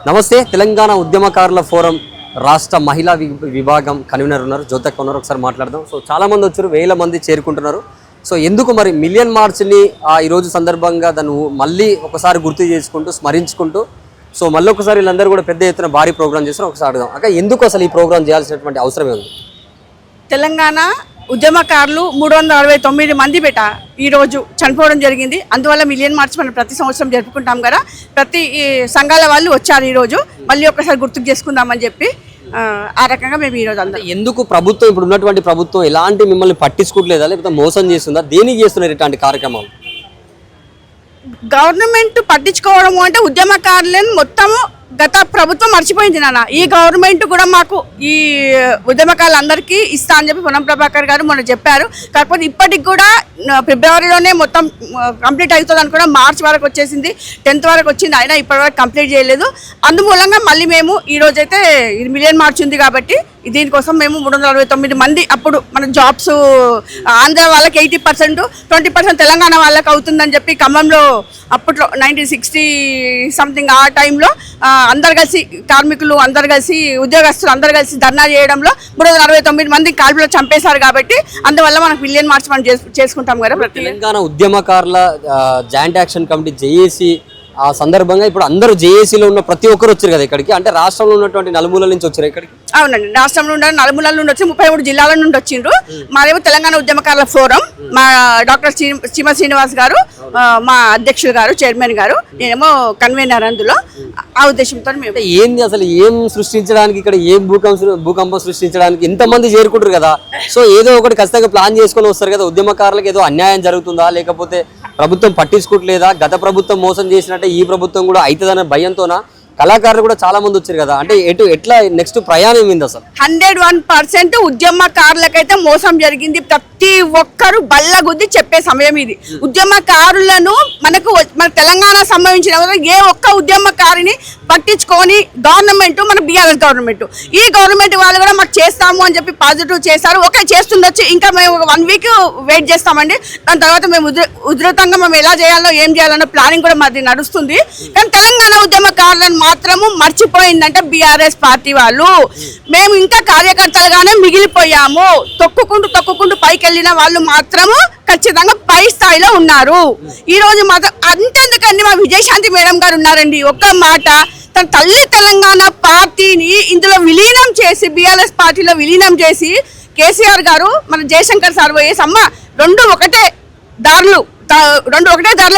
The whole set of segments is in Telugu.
నమస్తే. తెలంగాణ ఉద్యమకారుల ఫోరం రాష్ట్ర మహిళా విభాగం కన్వీనర్ ఉన్నారు, జ్యోతక్క ఉన్నారు. ఒకసారి మాట్లాడదాం. సో చాలా మంది వచ్చారు, వేల మంది చేరుకుంటున్నారు. సో ఎందుకు మరి మిలియన్ మార్చ్ని ఈరోజు సందర్భంగా దాన్ని మళ్ళీ ఒకసారి గుర్తు చేసుకుంటూ స్మరించుకుంటూ సో మళ్ళీ ఒకసారి వీళ్ళందరూ కూడా పెద్ద ఎత్తున భారీ ప్రోగ్రామ్ చేస్తారు. ఒకసారి అడుగుదాం అక్క, ఎందుకు అసలు ఈ ప్రోగ్రామ్ చేయాల్సినటువంటి అవసరమే ఉంది? తెలంగాణ ఉద్యమకారులు 369 మంది ఈరోజు చనిపోవడం జరిగింది. అందువల్ల మిలియన్ మార్చ్ మనం ప్రతి సంవత్సరం జరుపుకుంటాం కదా. ప్రతి సంఘాల వాళ్ళు వచ్చారు ఈరోజు, మళ్ళీ ఒకసారి గుర్తుకు చేసుకుందామని చెప్పి ఆ రకంగా మేము ఈరోజు అందరం. ఎందుకు ప్రభుత్వం, ఇప్పుడు ఉన్నటువంటి ప్రభుత్వం ఎలాంటి మిమ్మల్ని పట్టించుకోవట్లేదా, లేకపోతే మోసం చేస్తుందా, దేనికి చేస్తున్నారు ఇట్లాంటి కార్యక్రమాలు? గవర్నమెంట్ పట్టించుకోవడము అంటే ఉద్యమకారులను మొత్తము గత ప్రభుత్వం మర్చిపోయింది నాన్న. ఈ గవర్నమెంట్ కూడా మాకు ఈ ఉద్యమకారులందరికీ ఇస్తా అని చెప్పి పొన్నం ప్రభాకర్ గారు మొన్న చెప్పారు. కాకపోతే ఇప్పటికి కూడా ఫిబ్రవరిలోనే మొత్తం కంప్లీట్ అవుతుంది అనుకున్నా. మార్చ్ వరకు వచ్చేసింది, 10th వరకు వచ్చింది, అయినా ఇప్పటివరకు కంప్లీట్ చేయలేదు. అందుమూలంగా మళ్ళీ మేము ఈరోజైతే మిలియన్ మార్చ్ ఉంది కాబట్టి దీనికోసం మేము 369 మంది, అప్పుడు మన జాబ్స్ ఆంధ్ర వాళ్ళకి 80%, 20% తెలంగాణ వాళ్ళకి అవుతుందని చెప్పి ఖమ్మంలో అప్పట్లో 1960 సంథింగ్ ఆ టైంలో అందరు కలిసి కార్మికులు అందరు కలిసి ఉద్యోగస్తులు అందరు కలిసి ధర్నా చేయడంలో 369 మంది కాల్పులో చంపేశారు. కాబట్టి అందువల్ల మనకు మిలియన్ మార్చ్ మనం చేసుకుంటాం కదా. తెలంగాణ ఉద్యమకారుల జాయింట్ యాక్షన్ కమిటీ జేఏసీ ఆ సందర్భంగా ఇప్పుడు అందరూ జేఏసీలో ఉన్న ప్రతి ఒక్కరు వచ్చారు కదా ఇక్కడికి, అంటే రాష్ట్రంలో ఉన్నటువంటి నలుమూలల నుంచి వచ్చారు ఇక్కడికి. అవునండి, రాష్ట్రంలో ఉన్న నలుమూలల నుండి వచ్చి 33 జిల్లాల నుండి వచ్చిండ్రు. మాదేమో తెలంగాణ ఉద్యమకారుల ఫోరం, మా డాక్టర్ చీమ శ్రీనివాస్ గారు మా అధ్యక్షులు గారు, చైర్మన్ గారు, నేనేమో కన్వీనర్. అందులో ఆ ఉద్దేశంతో మేము ఏంది అసలు ఏం సృష్టించడానికి ఇక్కడ, ఏం భూకంపం సృష్టించడానికి ఇంతమంది చేరుకుంటారు కదా. సో ఏదో ఒకటి ఖచ్చితంగా ప్లాన్ చేసుకొని వస్తారు కదా. ఉద్యమకారులకు ఏదో అన్యాయం జరుగుతుందా, లేకపోతే ప్రభుత్వం పట్టించుకోవట్లేదా, గత ప్రభుత్వం మోసం చేసినట్టే ఈ ప్రభుత్వం కూడా అవుతుందనే భయంతోనా? కళాకారులు కూడా చాలా మంది వచ్చారు కదా, అంటే ఎట్లా నెక్స్ట్ ప్రయాణం ఏంది అసలు? 101% ఉద్యమకారులకైతే మోసం జరిగింది. ప్రతి ఒక్కరు బల్లగుద్ది చెప్పే సమయం ఇది. ఉద్యమకారులను మన తెలంగాణ సంబంధించిన ఏ ఒక్క ఉద్యమకారిని పట్టించుకొని గవర్నమెంట్, మన బీఆర్ఎస్ గవర్నమెంట్, ఈ గవర్నమెంట్ వాళ్ళు కూడా మాకు చేస్తాము అని చెప్పి పాజిటివ్ చేశారు. ఓకే, చేస్తుండొచ్చు, ఇంకా మేము 1 వీక్ వెయిట్ చేస్తామండి. దాని తర్వాత మేము ఉధృతంగా మేము ఎలా చేయాలో ఏం చేయాలన్న ప్లానింగ్ కూడా మాది నడుస్తుంది. కానీ తెలంగాణ ఉద్యమకారులను మాత్రము మర్చిపోయిందంటే బీఆర్ఎస్ పార్టీ వాళ్ళు. మేము ఇంకా కార్యకర్తలుగానే మిగిలిపోయాము. తొక్కుకుంటూ పైకి వెళ్ళిన వాళ్ళు మాత్రము ఖచ్చితంగా పై స్థాయిలో ఉన్నారు. ఈ రోజు మాత్రం అంతెందుకండి, మా విజయశాంతి మేడం గారు ఉన్నారండి. ఒక్క మాట, తన తల్లి తెలంగాణ పార్టీని ఇందులో విలీనం చేసి, బీఆర్ఎస్ పార్టీలో విలీనం చేసి, కేసీఆర్ గారు మన జయశంకర్ సార్ పోయేసి అమ్మ రెండు ఒకటే దారులు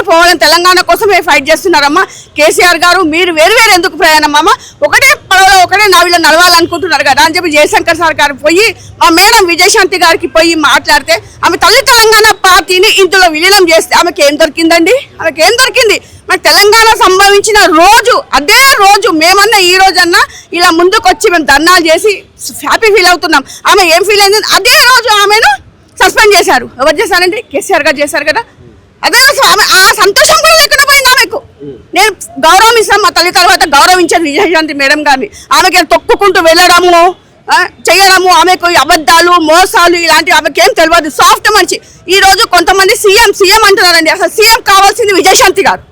పోవాలని తెలంగాణ కోసం ఫైట్ చేస్తున్నారమ్మా. కేసీఆర్ గారు మీరు వేరు ఎందుకు ప్రయాణం అమ్మ, ఒకటే పడవలో ఒకటే నావిలో నడవాలనుకుంటున్నారు కదా అని చెప్పి జయశంకర్ సార్ గారు పోయి మా మేడం విజయశాంతి గారికి పోయి మాట్లాడితే ఆమె తల్లి తెలంగాణ పార్టీని ఇందులో విలీనం చేస్తే ఆమెకి ఏం దొరికిందండి? ఆమెకి ఏం దొరికింది? మన తెలంగాణ సంభవించిన రోజు, అదే రోజు మేమన్నా ఈ రోజన్నా ఇలా ముందుకు వచ్చి మేము ధర్నాలు చేసి హ్యాపీ ఫీల్ అవుతున్నాం. ఆమె ఏం ఫీల్ అయింది? అదే రోజు ఆమెను సస్పెండ్ చేశారు. ఎవరు చేశారండి? కేసీఆర్ గారు చేశారు కదా. అదే ఆమె ఆ సంతోషం కూడా ఎక్కడ పోయింది ఆమెకు. నేను గౌరవం ఇస్తాను, మా తల్లి తర్వాత గౌరవించాను విజయశాంతి మేడం గారిని. ఆమెకి తొక్కుకుంటూ వెళ్ళడము చేయడము, ఆమెకు అబద్ధాలు మోసాలు ఇలాంటివి ఆమెకి ఏం తెలియదు. సాఫ్ట్ మనిషి. ఈ రోజు కొంతమంది సీఎం అంటున్నారండి. అసలు సీఎం కావాల్సింది విజయశాంతి గారు.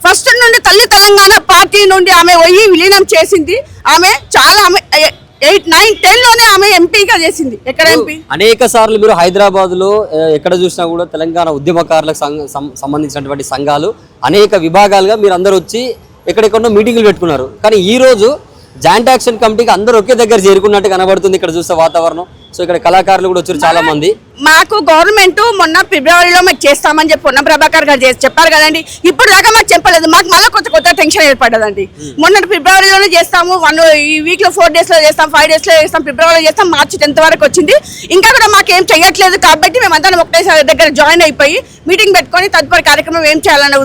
ఫస్ట్ నుండి తల్లి తెలంగాణ పార్టీ నుండి ఆమె పోయి విలీనం చేసింది. ఆమె చాలా 8, 9, 10లోనే ఆమె ఎంపీగా చేసింది. ఎక్కడ ఎంపీ? అనేక సార్లు మీరు హైదరాబాద్ లో ఎక్కడ చూసినా కూడా తెలంగాణ ఉద్యమకారులకు సంబంధించినటువంటి సంఘాలు అనేక విభాగాలుగా మీరు అందరూ వచ్చి ఎక్కడెక్కడో మీటింగ్లు పెట్టుకున్నారు. కానీ ఈ రోజు జాయింట్ యాక్షన్ కమిటీకి అందరూ ఒకే దగ్గర చేరుకున్నట్టు కనబడుతుంది ఇక్కడ చూస్తే వాతావరణం. సో ఇక్కడ కళాకారులు కూడా వచ్చారు చాలా మంది. మాకు గవర్నమెంట్ మొన్న ఫిబ్రవరిలో మాకు చేస్తామని చెప్పి పొన్నం ప్రభాకర్ గారు చెప్పారు కదండి. ఇప్పుడు దాకా మాకు చెప్పలేదు. మాకు మళ్ళీ కొత్త టెన్షన్ ఏర్పడ్డదండి. మొన్న ఫిబ్రవరిలోనే చేస్తాము, ఈ వీక్లో 4 డేస్లో చేస్తాం, 5 డేస్లో చేస్తాం, ఫిబ్రవరిలో చేస్తాం, మార్చి 10th వరకు వచ్చింది. ఇంకా కూడా మాకేం చేయట్లేదు. కాబట్టి మేమందరం ఒకటేసారి దగ్గర జాయిన్ అయిపోయి మీటింగ్ పెట్టుకొని తదుపరి కార్యక్రమం ఏం చేయాలనే.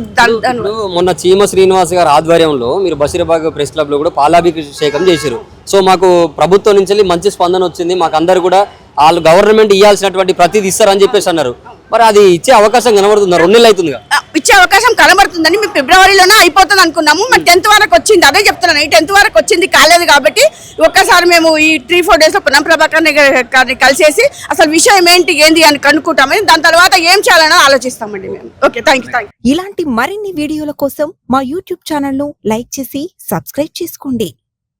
మొన్న చీమ శ్రీనివాస్ గారి ఆధ్వర్యంలో మీరు బషీరాబాద్ ప్రెస్ క్లబ్ లో కూడా పాలాభిషేకం చేశారు. సో మాకు ప్రభుత్వం నుంచి మంచి స్పందన వచ్చింది. మాకు అందరు కూడా వాళ్ళు గవర్నమెంట్ ఇవ్వాల్సినటువంటి ప్రతిదీ ఇస్తారని చెప్పేసి అన్నారు. మరి అది ఇచ్చే అవకాశం కనబడుతుందా? 2 నెలలు అవుతుంది కదా. ఇచ్చే అవకాశం కనబడుతుందని మేము ఫిబ్రవరిలోనే అయిపోతుంది అనుకున్నాము. మరి 10th వరకు వచ్చింది, అదే చెప్తున్నాను. ఈ 10th వరకు వచ్చింది, కాలేదు. కాబట్టి ఒక్కసారి మేము ఈ 3-4 days లో పొన్నం ప్రభాకర్ గారిని కలిసేసి అసలు విషయం ఏంటి అని కనుక్కుంటామని, దాని తర్వాత ఏం చేయాలని ఆలోచిస్తామండి మేము. Okay, thank you. ఇలాంటి మరిన్ని వీడియోల కోసం మా యూట్యూబ్ ఛానల్ ను లైక్ చేసి సబ్స్క్రైబ్ చేసుకోండి.